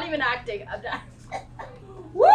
even acting. I'm not. Woo!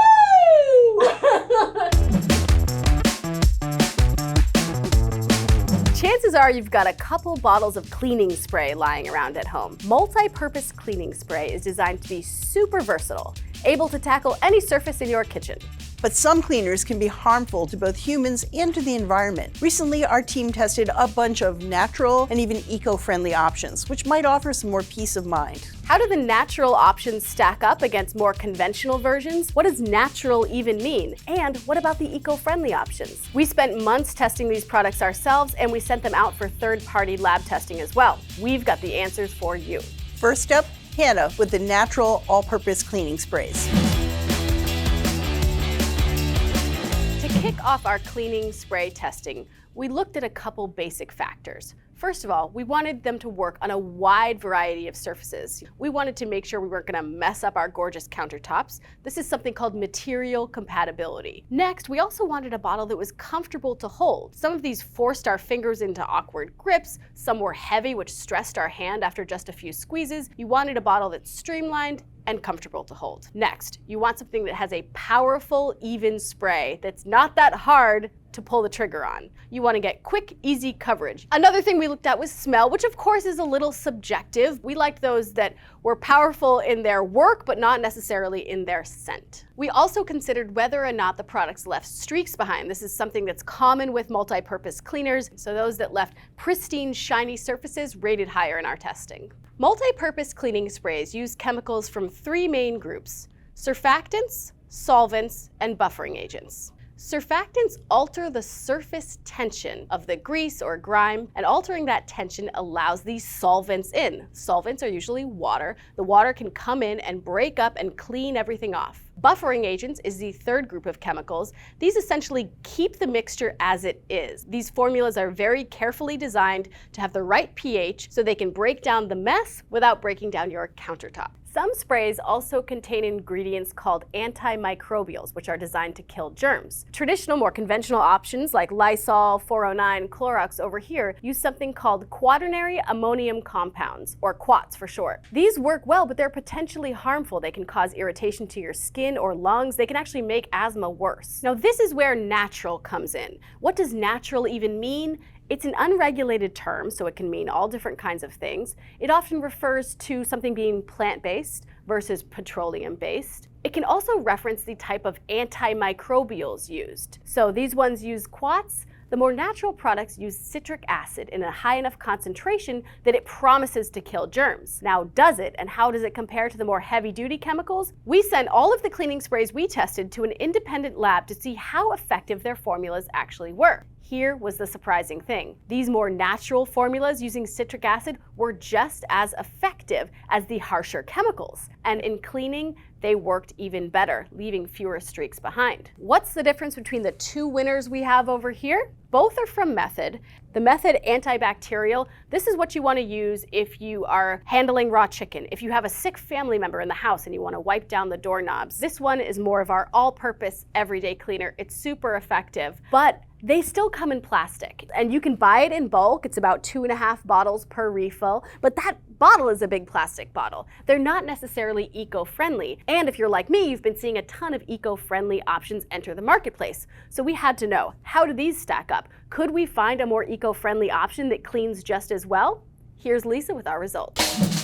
Chances are you've got a couple bottles of cleaning spray lying around at home. Multi-purpose cleaning spray is designed to be super versatile, able to tackle any surface in your kitchen. But some cleaners can be harmful to both humans and to the environment. Recently, our team tested a bunch of natural and even eco-friendly options, which might offer some more peace of mind. How do the natural options stack up against more conventional versions? What does natural even mean? And what about the eco-friendly options? We spent months testing these products ourselves, and we sent them out for third-party lab testing as well. We've got the answers for you. First up, Hannah with the natural all-purpose cleaning sprays. To kick off our cleaning spray testing, we looked at a couple basic factors. First of all, we wanted them to work on a wide variety of surfaces. We wanted to make sure we weren't going to mess up our gorgeous countertops. This is something called material compatibility. Next, we also wanted a bottle that was comfortable to hold. Some of these forced our fingers into awkward grips, some were heavy, which stressed our hand after just a few squeezes. You wanted a bottle that's streamlined and comfortable to hold. Next, you want something that has a powerful, even spray that's not that hard to pull the trigger on. You want to get quick, easy coverage. Another thing we looked at was smell, which of course is a little subjective. We liked those that were powerful in their work, but not necessarily in their scent. We also considered whether or not the products left streaks behind. This is something that's common with multi-purpose cleaners, so those that left pristine, shiny surfaces rated higher in our testing. Multi-purpose cleaning sprays use chemicals from three main groups: surfactants, solvents, and buffering agents. Surfactants alter the surface tension of the grease or grime, and altering that tension allows these solvents in. Solvents are usually water. The water can come in and break up and clean everything off. Buffering agents is the third group of chemicals. These essentially keep the mixture as it is. These formulas are very carefully designed to have the right pH so they can break down the mess without breaking down your countertop. Some sprays also contain ingredients called antimicrobials, which are designed to kill germs. Traditional, more conventional options like Lysol, 409, Clorox over here use something called quaternary ammonium compounds, or quats for short. These work well, but they're potentially harmful. They can cause irritation to your skin or lungs. They can actually make asthma worse. Now, this is where natural comes in. What does natural even mean? It's an unregulated term, so it can mean all different kinds of things. It often refers to something being plant-based versus petroleum-based. It can also reference the type of antimicrobials used. So these ones use quats. The more natural products use citric acid in a high enough concentration that it promises to kill germs. Now, does it, and how does it compare to the more heavy-duty chemicals? We sent all of the cleaning sprays we tested to an independent lab to see how effective their formulas actually were. Here was the surprising thing. These more natural formulas using citric acid were just as effective as the harsher chemicals. And in cleaning, they worked even better, leaving fewer streaks behind. What's the difference between the two winners we have over here? Both are from Method. The Method antibacterial, this is what you want to use if you are handling raw chicken. If you have a sick family member in the house and you want to wipe down the doorknobs. This one is more of our all-purpose everyday cleaner. It's super effective, but they still come in plastic, and you can buy it in bulk. It's about 2.5 bottles per refill, but that bottle is a big plastic bottle. They're not necessarily eco-friendly, and if you're like me, you've been seeing a ton of eco-friendly options enter the marketplace. So we had to know, how do these stack up? Could we find a more eco-friendly option that cleans just as well? Here's Lisa with our results.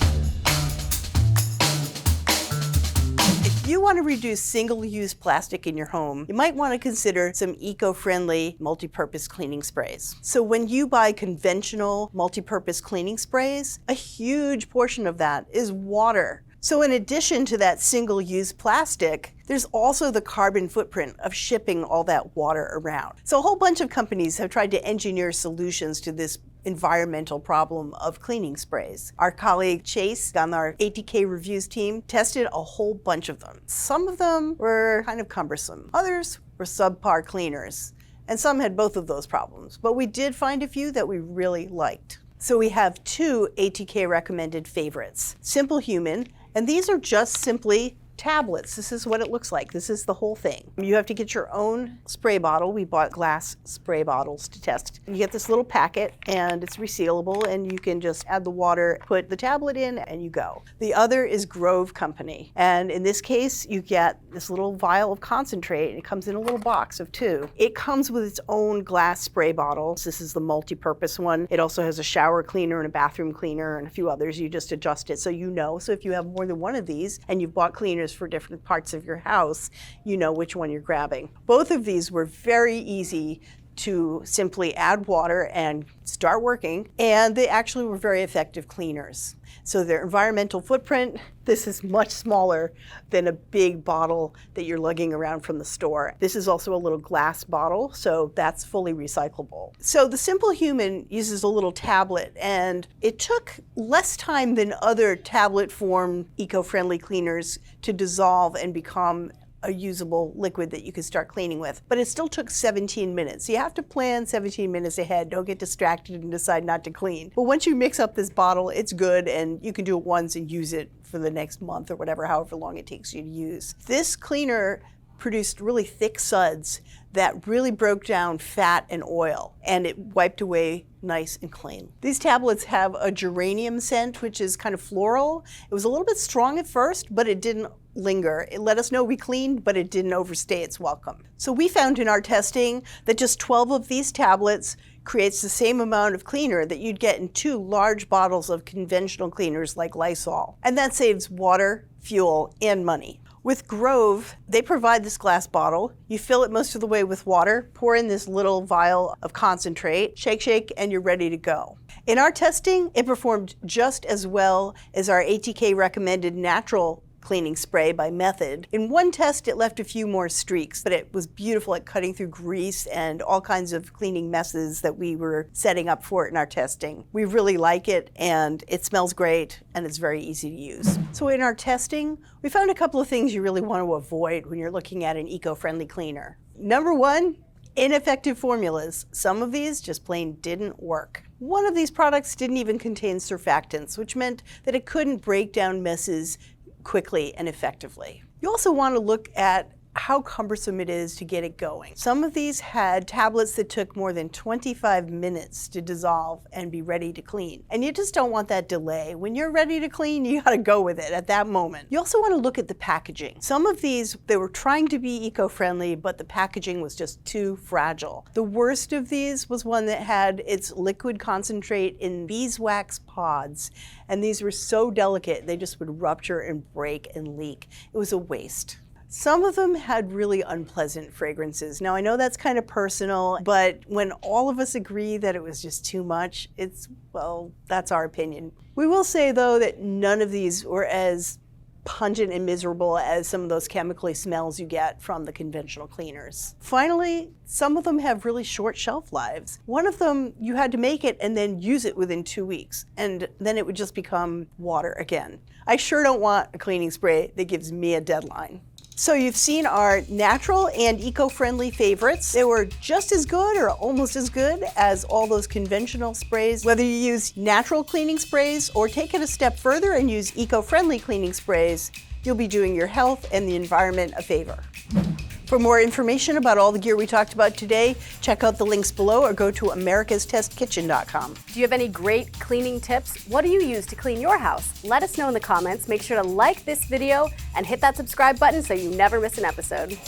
If you want to reduce single-use plastic in your home, you might want to consider some eco-friendly multi-purpose cleaning sprays. So when you buy conventional multi-purpose cleaning sprays, a huge portion of that is water. So in addition to that single-use plastic, there's also the carbon footprint of shipping all that water around. So a whole bunch of companies have tried to engineer solutions to this environmental problem of cleaning sprays. Our colleague Chase on our ATK reviews team tested a whole bunch of them. Some of them were kind of cumbersome. Others were subpar cleaners. And some had both of those problems. But we did find a few that we really liked. So we have two ATK recommended favorites. Simple Human, and these are just simply tablets. This is what it looks like. This is the whole thing. You have to get your own spray bottle. We bought glass spray bottles to test. You get this little packet and it's resealable and you can just add the water, put the tablet in, and you go. The other is Grove Company. And in this case, you get this little vial of concentrate. It comes in a little box of 2. It comes with its own glass spray bottle. This is the multi-purpose one. It also has a shower cleaner and a bathroom cleaner and a few others. You just adjust it so you know. So if you have more than one of these and you've bought cleaners for different parts of your house, you know which one you're grabbing. Both of these were very easy to simply add water and start working, and they actually were very effective cleaners. So their environmental footprint, this is much smaller than a big bottle that you're lugging around from the store. This is also a little glass bottle, so that's fully recyclable. So the Simple Human uses a little tablet, and it took less time than other tablet form eco-friendly cleaners to dissolve and become a usable liquid that you can start cleaning with. But it still took 17 minutes. You have to plan 17 minutes ahead. Don't get distracted and decide not to clean. But once you mix up this bottle, it's good and you can do it once and use it for the next month or whatever, however long it takes you to use. This cleaner produced really thick suds that really broke down fat and oil, and it wiped away nice and clean. These tablets have a geranium scent, which is kind of floral. It was a little bit strong at first, but it didn't linger. It let us know we cleaned, but it didn't overstay its welcome. So we found in our testing that just 12 of these tablets creates the same amount of cleaner that you'd get in 2 large bottles of conventional cleaners like Lysol. And that saves water, fuel, and money. With Grove, they provide this glass bottle. You fill it most of the way with water, pour in this little vial of concentrate, shake, and you're ready to go. In our testing, it performed just as well as our ATK recommended natural cleaning spray by Method. In one test, it left a few more streaks, but it was beautiful at cutting through grease and all kinds of cleaning messes that we were setting up for it in our testing. We really like it, and it smells great, and it's very easy to use. So in our testing, we found a couple of things you really want to avoid when you're looking at an eco-friendly cleaner. Number 1, ineffective formulas. Some of these just plain didn't work. One of these products didn't even contain surfactants, which meant that it couldn't break down messes quickly and effectively. You also want to look at how cumbersome it is to get it going. Some of these had tablets that took more than 25 minutes to dissolve and be ready to clean. And you just don't want that delay. When you're ready to clean, you gotta go with it at that moment. You also want to look at the packaging. Some of these, they were trying to be eco-friendly, but the packaging was just too fragile. The worst of these was one that had its liquid concentrate in beeswax pods. And these were so delicate, they just would rupture and break and leak. It was a waste. Some of them had really unpleasant fragrances. Now I know that's kind of personal, but when all of us agree that it was just too much, well, that's our opinion. We will say though that none of these were as pungent and miserable as some of those chemically smells you get from the conventional cleaners. Finally, some of them have really short shelf lives. One of them, you had to make it and then use it within 2 weeks, and then it would just become water again. I sure don't want a cleaning spray that gives me a deadline. So you've seen our natural and eco-friendly favorites. They were just as good or almost as good as all those conventional sprays. Whether you use natural cleaning sprays or take it a step further and use eco-friendly cleaning sprays, you'll be doing your health and the environment a favor. For more information about all the gear we talked about today, check out the links below or go to americastestkitchen.com. Do you have any great cleaning tips? What do you use to clean your house? Let us know in the comments. Make sure to like this video and hit that subscribe button so you never miss an episode.